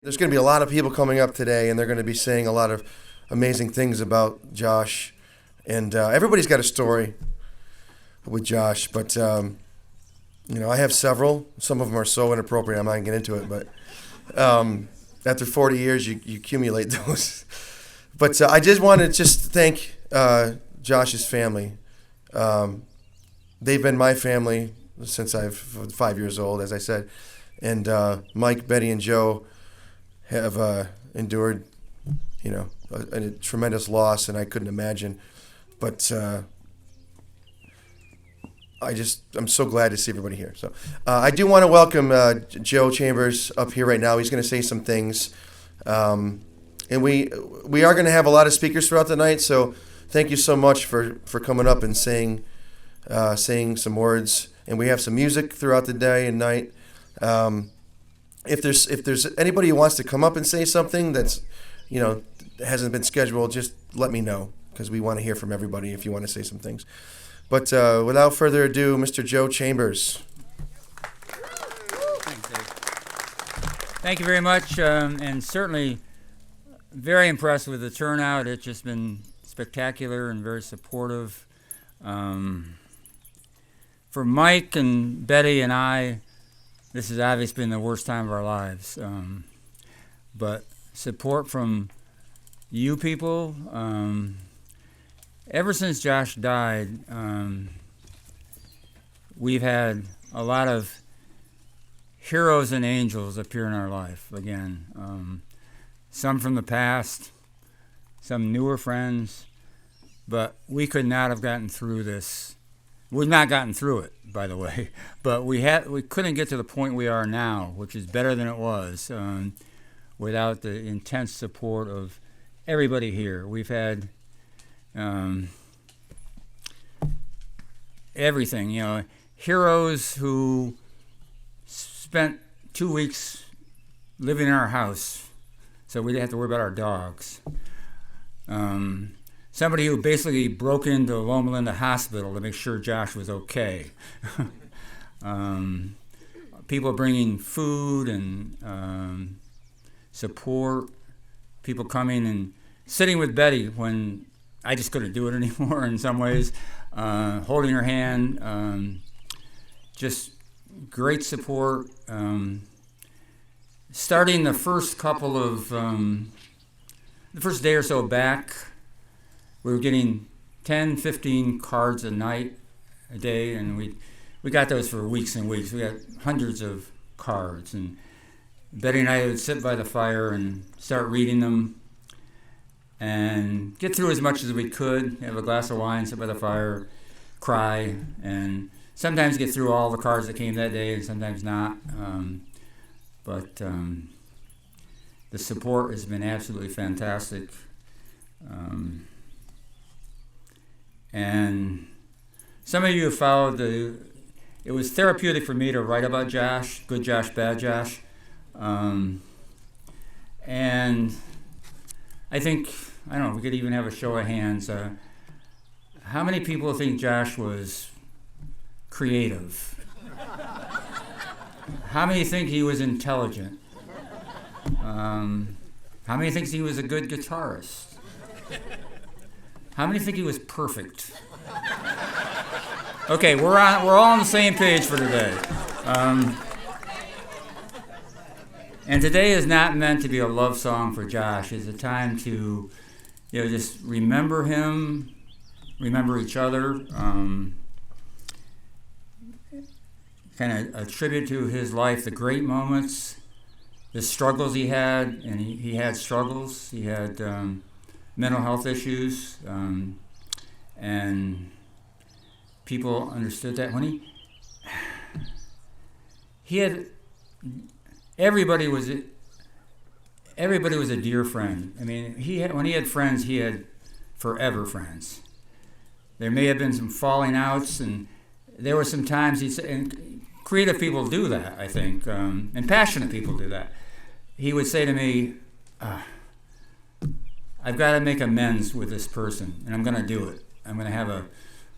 There's going to be a lot of people coming up today, and they're going to be saying a lot of amazing things about Josh. And everybody's got a story with Josh, but I have several. Some of them are so inappropriate, I'm not going to get into it. But after 40 years, you accumulate those. But I just wanted to thank Josh's family. They've been my family since I've 5 years old, as I said. And Mike, Betty, and Joe have endured, a tremendous loss, and I couldn't imagine. But I'm so glad to see everybody here. So I do want to welcome Joe Chambers up here right now. He's going to say some things, and we are going to have a lot of speakers throughout the night. So thank you so much for coming up and saying some words. And we have some music throughout the day and night. If there's anybody who wants to come up and say something that's hasn't been scheduled, just let me know, because we want to hear from everybody if you want to say some things. But without further ado, Mr. Joe Chambers. Thanks, Dave. Thank you very much, and certainly very impressed with the turnout. It's just been spectacular and very supportive. For Mike and Betty and I, this has obviously been the worst time of our lives. But support from you people, ever since Josh died, we've had a lot of heroes and angels appear in our life again. Some from the past, some newer friends, but we could not have gotten through this. We've not gotten through it, by the way, but we couldn't get to the point we are now, which is better than it was, without the intense support of everybody here. We've had everything, heroes who spent 2 weeks living in our house, so we didn't have to worry about our dogs. Somebody who basically broke into Loma Linda Hospital to make sure Josh was okay. People bringing food and support. People coming and sitting with Betty when I just couldn't do it anymore in some ways. Holding her hand. Just great support. Starting the first couple of, the first day or so back, we were getting 10, 15 cards a day, and we got those for weeks and weeks. We got hundreds of cards, and Betty and I would sit by the fire and start reading them and get through as much as we could, have a glass of wine, sit by the fire, cry, and sometimes get through all the cards that came that day and sometimes not. But the support has been absolutely fantastic. And some of you have followed it was therapeutic for me to write about Josh, good Josh, bad Josh. And I think, I don't know, we could even have a show of hands. How many people think Josh was creative? How many think he was intelligent? How many think he was a good guitarist? How many think he was perfect? Okay, we're all on the same page for today. And today is not meant to be a love song for Josh. It's a time to, just remember him, remember each other, kind of a tribute to his life, the great moments, the struggles he had, and he had struggles. He had mental health issues, and people understood that when he had, everybody was a dear friend. I mean, when he had friends, he had forever friends. There may have been some falling outs, and there were some times and creative people do that, I think, and passionate people do that. He would say to me, I've got to make amends with this person, and I'm going to do it. I'm going to have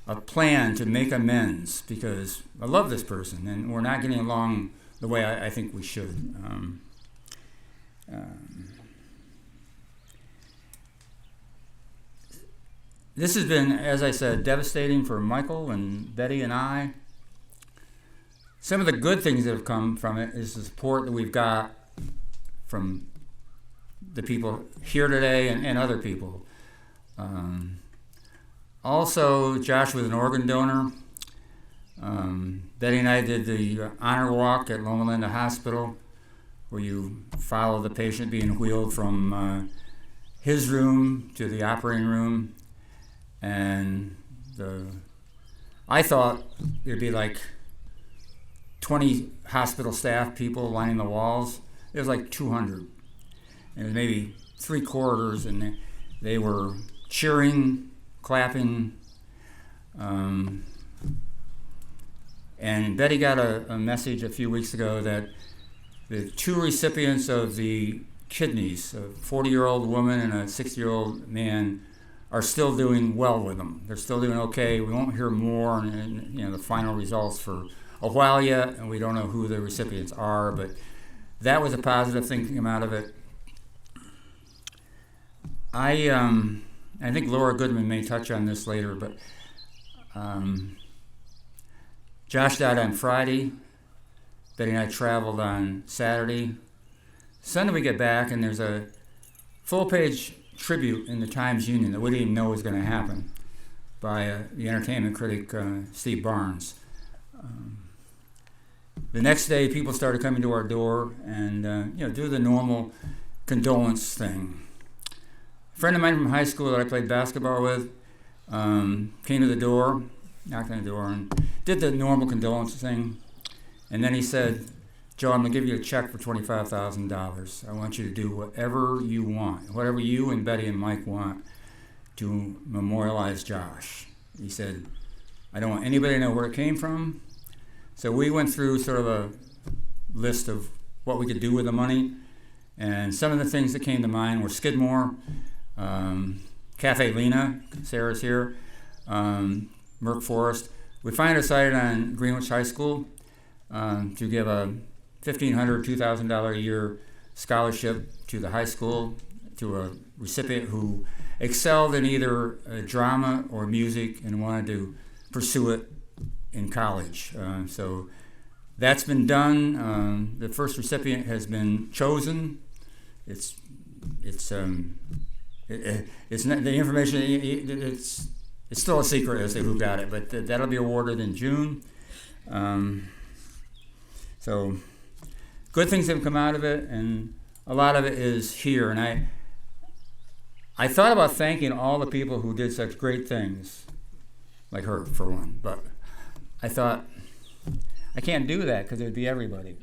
a plan to make amends because I love this person, and we're not getting along the way I think we should. this has been, as I said, devastating for Michael and Betty and I. Some of the good things that have come from it is the support that we've got from the people here today and other people. Also, Josh was an organ donor. Betty and I did the honor walk at Loma Linda Hospital, where you follow the patient being wheeled from his room to the operating room. And I thought it'd be like 20 hospital staff people lining the walls. It was like 200. And it was maybe 3 corridors, and they were cheering, clapping. And Betty got a message a few weeks ago that the 2 recipients of the kidneys, a 40-year-old woman and a 60-year-old man, are still doing well with them. They're still doing okay. We won't hear more and the final results for a while yet, and we don't know who the recipients are, but that was a positive thing to come out of it. I think Laura Goodman may touch on this later, but Josh died on Friday. Betty and I traveled on Saturday. Sunday we get back, and there's a full-page tribute in the Times-Union that we didn't even know was going to happen by the entertainment critic Steve Barnes. The next day, people started coming to our door and do the normal condolence thing. A friend of mine from high school that I played basketball with came to the door, knocked on the door, and did the normal condolence thing. And then he said, "Joe, I'm going to give you a check for $25,000. I want you to do whatever you want, whatever you and Betty and Mike want to memorialize Josh." He said, "I don't want anybody to know where it came from." So we went through sort of a list of what we could do with the money. And some of the things that came to mind were Skidmore, Cafe Lena, Sarah's here, Merck Forest. We finally decided on Greenwich High School to give a $1,500, $2,000 a year scholarship to the high school, to a recipient who excelled in either drama or music and wanted to pursue it in college. So that's been done. The first recipient has been chosen. It's not the information. It's still a secret as to who got it, but that'll be awarded in June. So good things have come out of it, and a lot of it is here. And I thought about thanking all the people who did such great things, like her for one, but I thought I can't do that because it would be everybody.